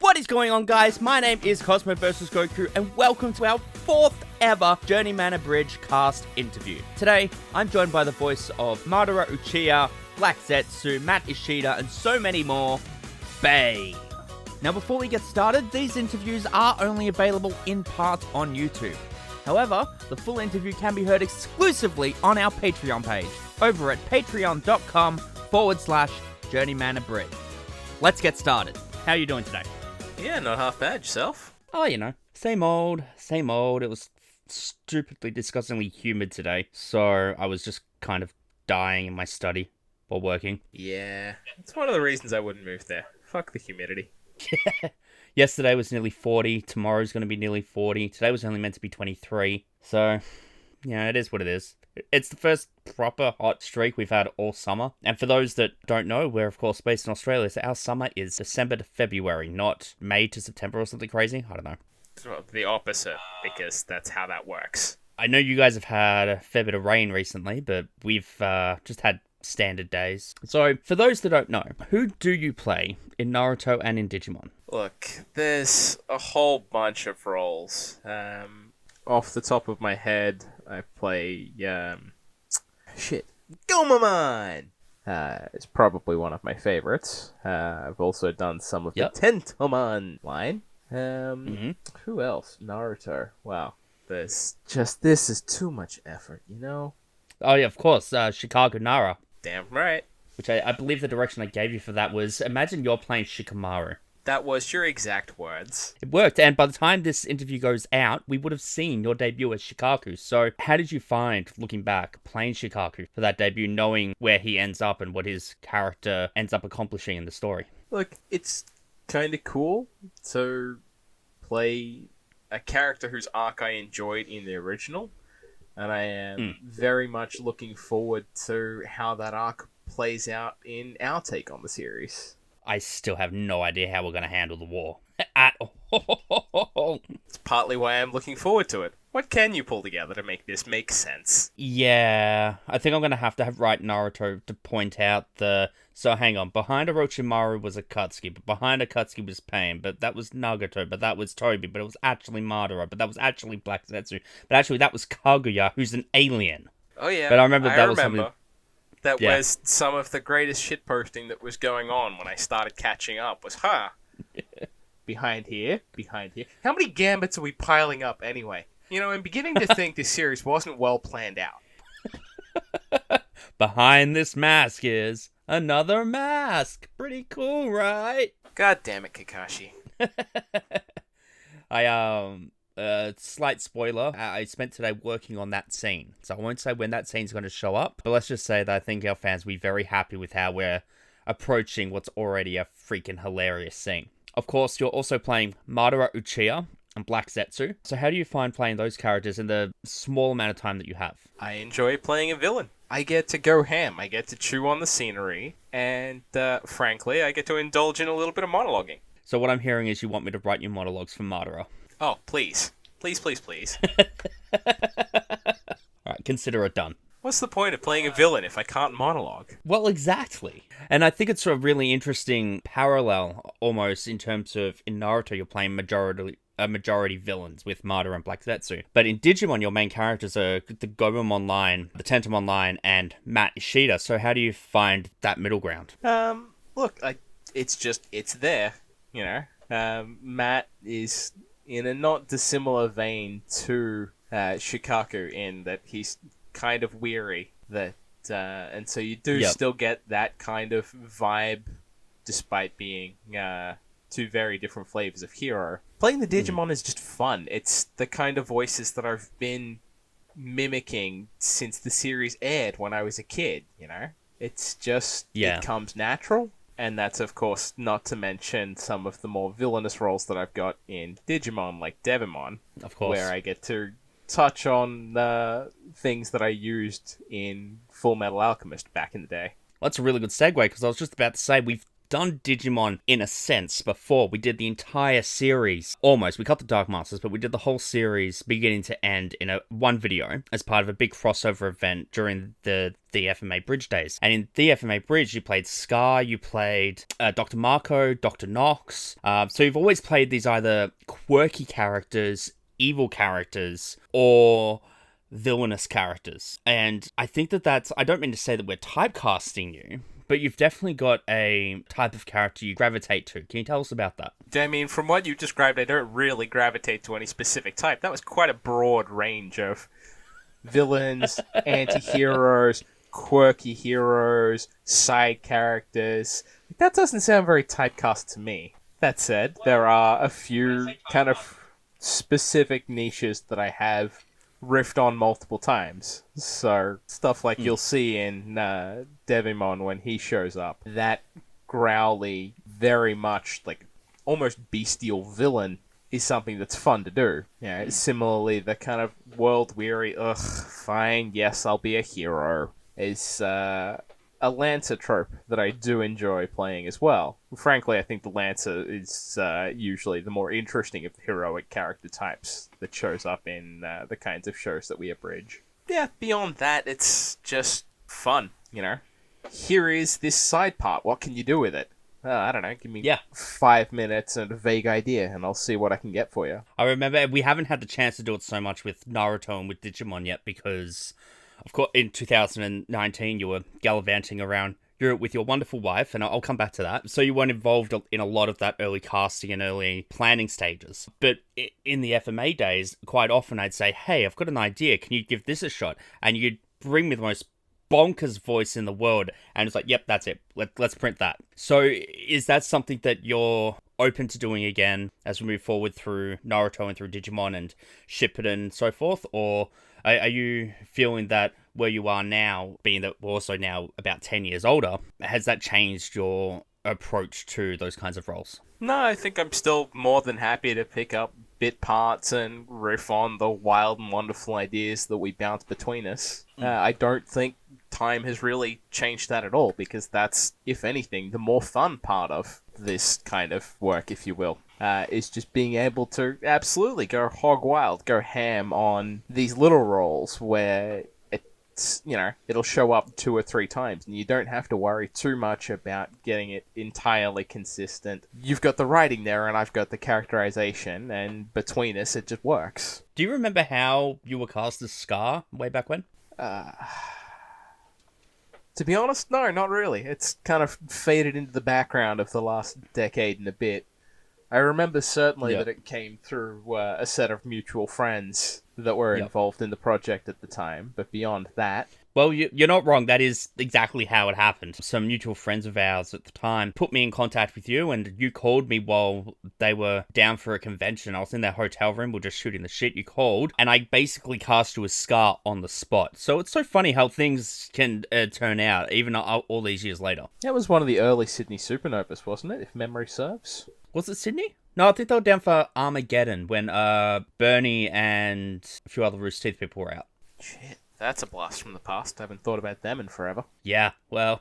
What is going on, guys? My name is Cosmo vs. Goku, and welcome to our 4th ever Journeyman Abridged cast interview. Today, I'm joined by the voice of Madara Uchiha, Black Zetsu, Matt Ishida, and so many more, Bane. Now, before we get started, these interviews are only available in part on YouTube. However, the full interview can be heard exclusively on our Patreon page, over at patreon.com/Journeyman Abridged. Let's get started. How are you doing today? Yeah, not half bad. Yourself? Oh, you know, same old, same old. It was stupidly, disgustingly humid today, so I was just kind of dying in my study while working. Yeah, it's one of the reasons I wouldn't move there. Fuck the humidity. Yeah. Yesterday was nearly 40, tomorrow's going to be nearly 40, today was only meant to be 23, so, yeah, it is what it is. It's the first proper hot streak we've had all summer. And for those that don't know, we're of course based in Australia, so our summer is December to February, not May to September or something crazy. I don't know. Well, the opposite, because that's how that works. I know you guys have had a fair bit of rain recently, but we've just had standard days. So, for those that don't know, who do you play in Naruto and in Digimon? Look, there's a whole bunch of roles. Off the top of my head, I play, Gomamon! It's probably one of my favorites. I've also done some of the Tentomon line. Who else? Naruto. Wow. This is too much effort, you know? Oh yeah, of course, Chicago Nara. Damn right. Which I believe the direction I gave you for that was, imagine you're playing Shikamaru. That was your exact words. It worked, and by the time this interview goes out, we would have seen your debut as Shikaku. So, how did you find, looking back, playing Shikaku for that debut, knowing where he ends up and what his character ends up accomplishing in the story? Look, it's kind of cool to play a character whose arc I enjoyed in the original, and I am very much looking forward to how that arc plays out in our take on the series. I still have no idea how we're going to handle the war. At all. It's partly why I'm looking forward to it. What can you pull together to make this make sense? Yeah, I think I'm going to have write Naruto to point out the... So hang on, behind Orochimaru was Akatsuki, but behind Akatsuki was Pain, but that was Nagato, but that was Tobi, but it was actually Madara, but that was actually Black Zetsu, but actually that was Kaguya, who's an alien. Oh yeah, but I remember that was something... That was some of the greatest shitposting that was going on when I started catching up was, behind here. How many gambits are we piling up anyway? You know, I'm beginning to think this series wasn't well planned out. Behind this mask is another mask. Pretty cool, right? God damn it, Kakashi. Slight spoiler, I spent today working on that scene, so I won't say when that scene's going to show up, but let's just say that I think our fans will be very happy with how we're approaching what's already a freaking hilarious scene. Of course, you're also playing Madara Uchiha and Black Zetsu, so how do you find playing those characters in the small amount of time that you have? I enjoy playing a villain. I get to go ham, I get to chew on the scenery, and frankly, I get to indulge in a little bit of monologuing. So what I'm hearing is you want me to write you monologues for Madara. Oh, please. Please. Alright, consider it done. What's the point of playing a villain if I can't monologue? Well, exactly. And I think it's a really interesting parallel, almost, in terms of, in Naruto, you're playing majority villains with Madara and Black Zetsu. But in Digimon, your main characters are the Gomamon line, the Tentomon line, and Matt Ishida. So how do you find that middle ground? Look, it's there, you know. Matt is in a not dissimilar vein to Shikaku in that he's kind of weary, and so you do still get that kind of vibe despite being two very different flavors of hero. Playing the Digimon is just fun. It's the kind of voices that I've been mimicking since the series aired when I was a kid, you know? It's just, it comes natural. And that's, of course, not to mention some of the more villainous roles that I've got in Digimon, like Devimon. Of course. Where I get to touch on the things that I used in Full Metal Alchemist back in the day. Well, that's a really good segue, because I was just about to say, we've done Digimon in a sense before. We did the entire series, almost. We cut the Dark Masters, but we did the whole series beginning to end in one video as part of a big crossover event during the FMA Bridge days. And in the FMA Bridge, you played Scar, you played Dr. Marco, Dr. Nox. So you've always played these either quirky characters, evil characters, or villainous characters. And I think that's, I don't mean to say that we're typecasting you, but you've definitely got a type of character you gravitate to. Can you tell us about that? I mean, from what you described, I don't really gravitate to any specific type. That was quite a broad range of villains, anti-heroes, quirky heroes, side characters. That doesn't sound very typecast to me. That said, there are a few kind of specific niches that I have riffed on multiple times. So stuff like you'll see in Devimon when he shows up. That growly, very much like almost bestial villain is something that's fun to do. Yeah. Similarly, the kind of world-weary, fine, yes, I'll be a hero, is a Lancer trope that I do enjoy playing as well. Frankly, I think the Lancer is usually the more interesting of the heroic character types that shows up in the kinds of shows that we abridge. Yeah, beyond that, it's just fun, you know? Here is this side part, what can you do with it? I don't know, give me 5 minutes and a vague idea, and I'll see what I can get for you. I remember we haven't had the chance to do it so much with Naruto and with Digimon yet, because of course, in 2019, you were gallivanting around Europe with your wonderful wife, and I'll come back to that. So you weren't involved in a lot of that early casting and early planning stages. But in the FMA days, quite often I'd say, hey, I've got an idea. Can you give this a shot? And you'd bring me the most bonkers voice in the world, and it's like, yep, that's it. Let's print that. So is that something that you're open to doing again as we move forward through Naruto and through Digimon and Shippuden and so forth? Or are you feeling that where you are now, being that we're also now about 10 years older, has that changed your approach to those kinds of roles? No, I think I'm still more than happy to pick up bit parts and riff on the wild and wonderful ideas that we bounce between us. I don't think time has really changed that at all, because that's, if anything, the more fun part of this kind of work, if you will. Is just being able to absolutely go hog wild, go ham on these little roles where it's, you know, it'll show up 2 or 3 times and you don't have to worry too much about getting it entirely consistent. You've got the writing there and I've got the characterization, and between us it just works. Do you remember how you were cast as Scar way back when? To be honest, no, not really. It's kind of faded into the background of the last decade and a bit. I remember certainly that it came through a set of mutual friends that were involved in the project at the time, but beyond that... Well, you're not wrong. That is exactly how it happened. Some mutual friends of ours at the time put me in contact with you, and you called me while they were down for a convention. I was in their hotel room, we were just shooting the shit. You called, and I basically cast you as Scar on the spot. So it's so funny how things can turn out, even all these years later. That was one of the early Sydney Supernovas, wasn't it, if memory serves? Was it Sydney? No, I think they were down for Armageddon when Bernie and a few other Rooster Teeth people were out. Shit. That's a blast from the past. I haven't thought about them in forever. Yeah, well,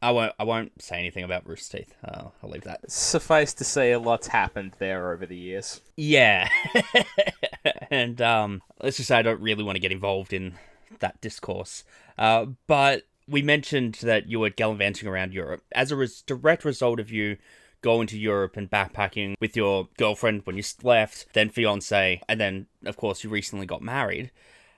I won't say anything about Rooster Teeth. I'll leave that. Suffice to say, a lot's happened there over the years. Yeah. And let's just say I don't really want to get involved in that discourse. But we mentioned that you were gallivanting around Europe. As a direct result of you going to Europe and backpacking with your girlfriend when you left, then fiancé, and then, of course, you recently got married.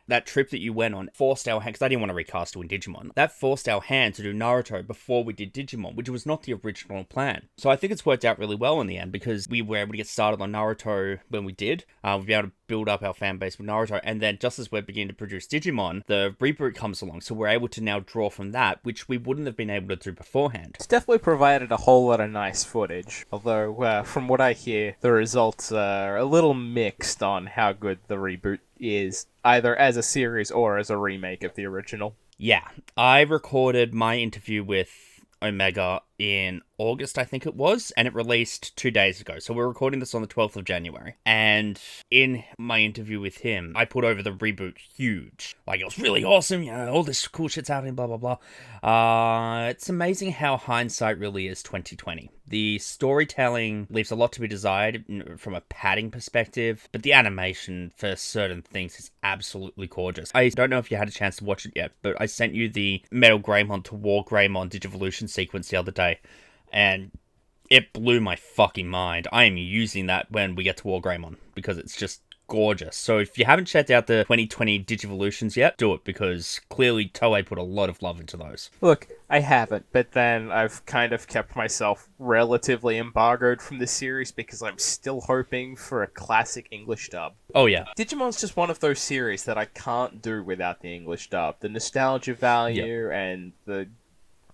That trip that you went on forced our hand, because I didn't want to recast you in Digimon, that forced our hand to do Naruto before we did Digimon, which was not the original plan. So I think it's worked out really well in the end, because we were able to get started on Naruto when we did. We've been able to build up our fan base with Naruto, and then just as we're beginning to produce Digimon, the reboot comes along, so we're able to now draw from that, which we wouldn't have been able to do beforehand. It's definitely provided a whole lot of nice footage, although from what I hear, the results are a little mixed on how good the reboot is, either as a series or as a remake of the original. Yeah, I recorded my interview with Omega in August, I think it was, and it released 2 days ago. So we're recording this on the 12th of January. And in my interview with him, I put over the reboot huge. Like, it was really awesome, all this cool shit's happening, blah, blah, blah. It's amazing how hindsight really is 2020. The storytelling leaves a lot to be desired from a padding perspective, but the animation for certain things is absolutely gorgeous. I don't know if you had a chance to watch it yet, but I sent you the Metal Greymon to War Greymon Digivolution sequence the other day, and it blew my fucking mind. I am using that when we get to War Greymon, because it's just gorgeous. So if you haven't checked out the 2020 Digivolutions yet, do it, because clearly Toei put a lot of love into those. Look, I haven't, but then I've kind of kept myself relatively embargoed from this series because I'm still hoping for a classic English dub. Oh yeah. Digimon's just one of those series that I can't do without the English dub. The nostalgia value and the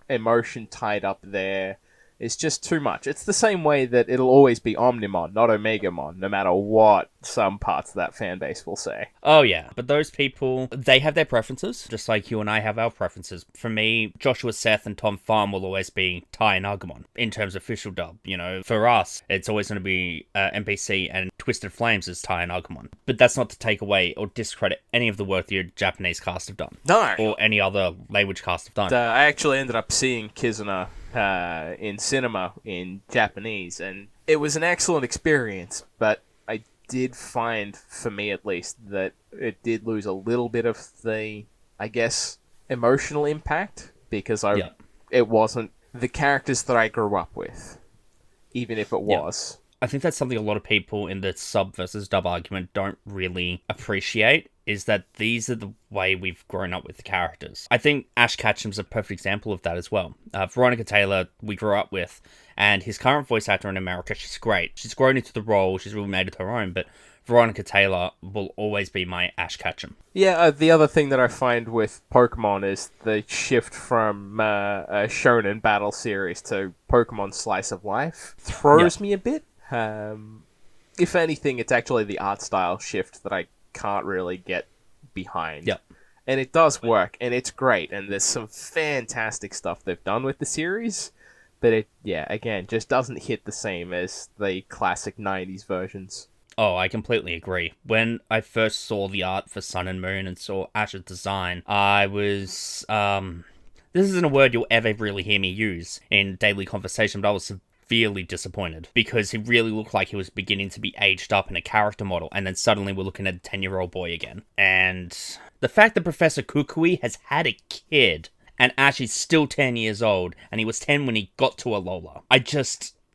emotion tied up there is just too much. It's the same way that it'll always be Omnimon, not Omegamon, no matter what some parts of that fan base will say. Oh yeah, but those people, they have their preferences, just like you and I have our preferences. For me, Joshua Seth and Tom Farm will always be Tai and Agumon in terms of official dub. For us, it's always going to be NPC and Twisted Flames as Tai and Agumon. But that's not to take away or discredit any of the work the Japanese cast have done. No! Or any other language cast have done. I actually ended up seeing Kizuna in cinema in Japanese, and it was an excellent experience, but I did find, for me at least, that it did lose a little bit of the, I guess, emotional impact, because it wasn't the characters that I grew up with, even if it was. I think that's something a lot of people in the sub versus dub argument don't really appreciate, is that these are the way we've grown up with the characters. I think Ash Ketchum's a perfect example of that as well. Veronica Taylor, we grew up with, and his current voice actor in America, she's great. She's grown into the role, she's really made it her own, but Veronica Taylor will always be my Ash Ketchum. Yeah, the other thing that I find with Pokemon is the shift from a shonen battle series to Pokemon Slice of Life throws me a bit. If anything, it's actually the art style shift that I can't really get behind. Yep. And it does work, and it's great, and there's some fantastic stuff they've done with the series, but it, again, just doesn't hit the same as the classic 90s versions. Oh, I completely agree. When I first saw the art for Sun and Moon and saw Ash's design, I was, this isn't a word you'll ever really hear me use in daily conversation, but I was severely disappointed, because he really looked like he was beginning to be aged up in a character model, and then suddenly we're looking at a 10-year-old boy again. And the fact that Professor Kukui has had a kid, and Ash is still 10 years old, and he was 10 when he got to Alola.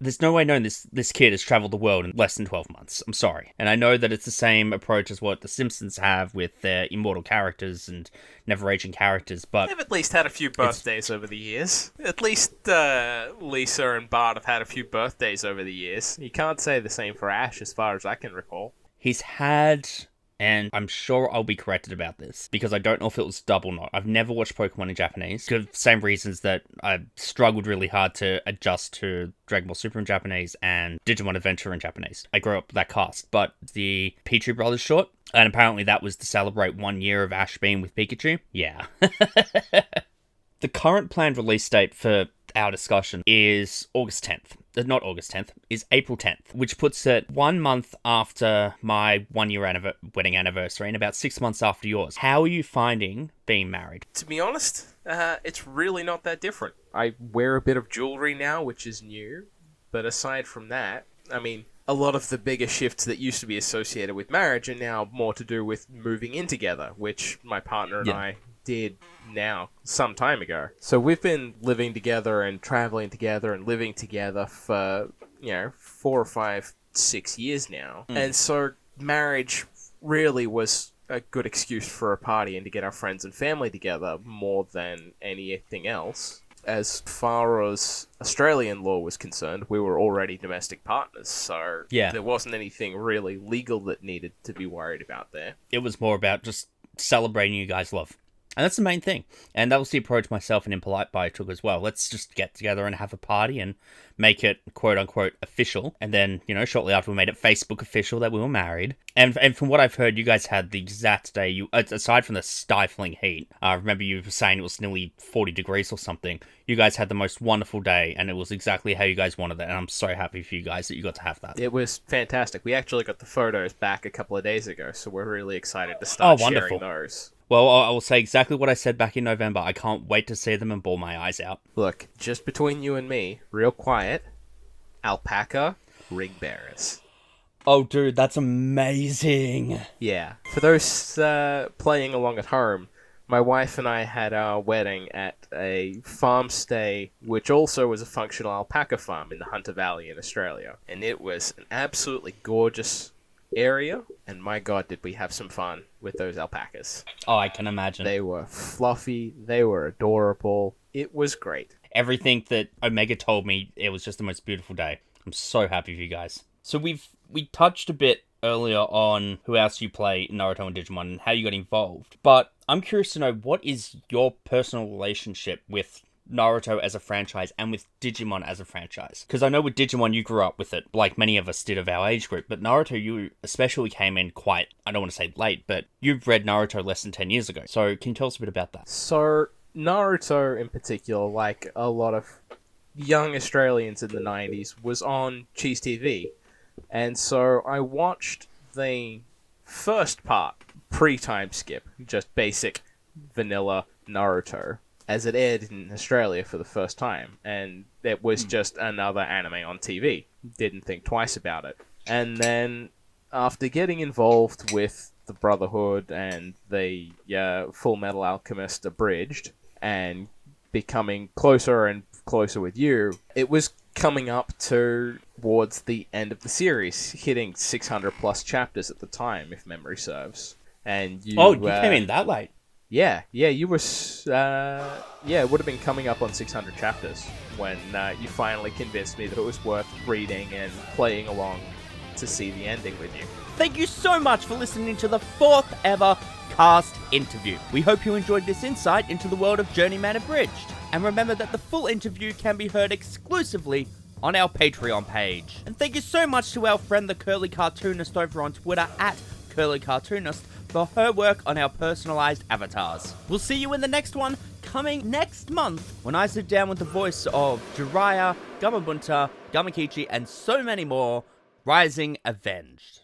There's no way knowing this kid has traveled the world in less than 12 months. I'm sorry. And I know that it's the same approach as what The Simpsons have with their immortal characters and never-aging characters, but They've at least had a few birthdays over the years. At least Lisa and Bart have had a few birthdays over the years. You can't say the same for Ash, as far as I can recall. he's had... And I'm sure I'll be corrected about this, because I don't know if it was dub or not. I've never watched Pokemon in Japanese, for the same reasons that I struggled really hard to adjust to Dragon Ball Super in Japanese and Digimon Adventure in Japanese. I grew up with that cast. But the Pichu Brothers short, and apparently that was to celebrate 1 year of Ash being with Pikachu. Yeah. The current planned release date for our discussion is August 10th. Not August 10th, is April 10th, which puts it 1 month after my 1 year wedding anniversary and about 6 months after yours. How are you finding being married? To be honest, it's really not that different. I wear a bit of jewelry now, which is new, but aside from that, I mean, a lot of the bigger shifts that used to be associated with marriage are now more to do with moving in together, which my partner and I did now some time ago. So we've been living together and traveling together and living together for 4 or 5, 6 years now. And so marriage really was a good excuse for a party and to get our friends and family together more than anything else. As far as Australian law was concerned, we were already domestic partners, so there wasn't anything really legal that needed to be worried about there. It was more about just celebrating you guys' love. And that's the main thing. And that was the approach myself and Impolite Pie took as well. Let's just get together and have a party and make it quote-unquote official. And then, shortly after we made it Facebook official that we were married. And from what I've heard, you guys had the exact day, aside from the stifling heat, remember you were saying it was nearly 40 degrees or something, you guys had the most wonderful day, and it was exactly how you guys wanted it. And I'm so happy for you guys that you got to have that. It was fantastic. We actually got the photos back a couple of days ago, so we're really excited to start sharing those. Well, I will say exactly what I said back in November. I can't wait to see them and bawl my eyes out. Look, just between you and me, real quiet, alpaca ring bearers. Oh, dude, that's amazing. Yeah. For those playing along at home, my wife and I had our wedding at a farm stay, which also was a functional alpaca farm in the Hunter Valley in Australia. And it was an absolutely gorgeous area, and my god, did we have some fun with those alpacas. Oh, I can imagine. They were fluffy, they were adorable, it was great. Everything that Omega told me, it was just the most beautiful day. I'm so happy for you guys. So we touched a bit earlier on who else you play Naruto and Digimon and how you got involved, but I'm curious to know, what is your personal relationship with Naruto as a franchise and with Digimon as a franchise? Because I know with Digimon you grew up with it, like many of us did of our age group, but Naruto, you especially came in quite, I don't want to say late, but you've read Naruto less than 10 years ago. So can you tell us a bit about that? So Naruto in particular, like a lot of young Australians in the 90s, was on Cheese TV. And so I watched the first part, pre-time skip, just basic vanilla Naruto, as it aired in Australia for the first time, and it was just another anime on TV. Didn't think twice about it. And then, after getting involved with the Brotherhood and the Full Metal Alchemist Abridged, and becoming closer and closer with you, it was coming up towards the end of the series, hitting 600 plus chapters at the time, if memory serves. And you came in that late? Yeah, you were, it would have been coming up on 600 chapters when you finally convinced me that it was worth reading and playing along to see the ending with you. Thank you so much for listening to the 4th ever cast interview. We hope you enjoyed this insight into the world of Journeyman Abridged. And remember that the full interview can be heard exclusively on our Patreon page. And thank you so much to our friend the Curly Cartoonist over on Twitter at Curly Cartoonist for her work on our personalized avatars. We'll see you in the next one, coming next month, when I sit down with the voice of Jiraiya, Gamabunta, Gamakichi, and so many more, Rising Avenged.